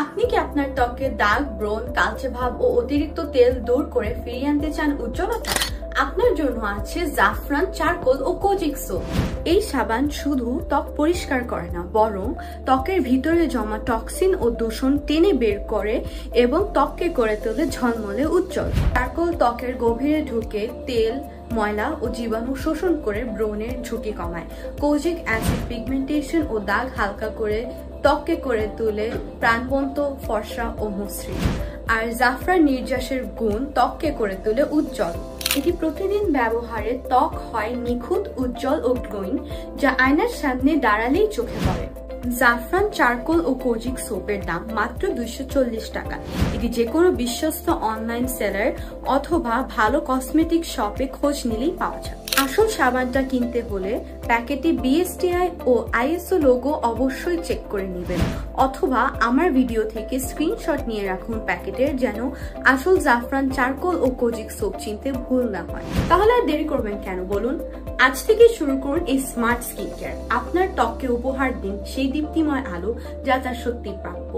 আপনি কি আপনার ত্বকে দাগ, ব্রণ, কালচে ভাব ও অতিরিক্ত তেল দূর করে ফিরিয়ে আনতে চান উজ্জ্বলতা? আপনার জন্য আছে জাফরান চারকোল ও কোজিক সোপ। এই সাবান শুধু ত্বক পরিষ্কার করে না, বরং ত্বকের ভিতরে জমা টক্সিন ও দূষণ টেনে বের করে এবং ত্বককে করে তোলে ঝলমলে উজ্জ্বল। চারকোল ত্বকের গভীরে ঢুকে তেল, ময়লা ও জীবাণু শোষণ করে ব্রণের ঝুঁকি কমায়। কোজিক অ্যাসিড পিগমেন্টেশন ও দাগ হালকা করে ত্বককে করে তোলে প্রাণবন্ত, ফর্সা ও মসৃণ। আর জাফরান নির্যাসের গুণ ত্বককে করে তোলে উজ্জ্বল। এটি প্রতিদিন ব্যবহারে ত্বক হয় নিখুঁত, উজ্জ্বল ও গ্লোয়িং, যা আয়নার সামনে দাঁড়ালেই চোখে পড়ে। জাফরান চারকোল ও কোজিক সোপের দাম মাত্র 240 টাকা। এটি যে কোনো বিশ্বস্ত অনলাইন সেলার অথবা ভালো কসমেটিক শপে খোঁজ নিলেই পাওয়া যায়। আসল সাবানটা কিনতে হলে প্যাকেটে BSTI ও ISO লোগো অবশ্যই চেক করে নেবেন, অথবা আমার ভিডিও থেকে স্ক্রিনশট নিয়ে রাখুন প্যাকেটের, যেন আসল জাফরান চারকোল ও কোজিক সোপ চিনতে ভুল না হয়। তাহলে আর দেরি করবেন কেন বলুন? আজ থেকে শুরু করুন এই স্মার্ট স্কিন কেয়ার। আপনার ত্বককে উপহার দিন সেই দীপ্তিময় আলো যা তার সত্যি প্রাপ্য।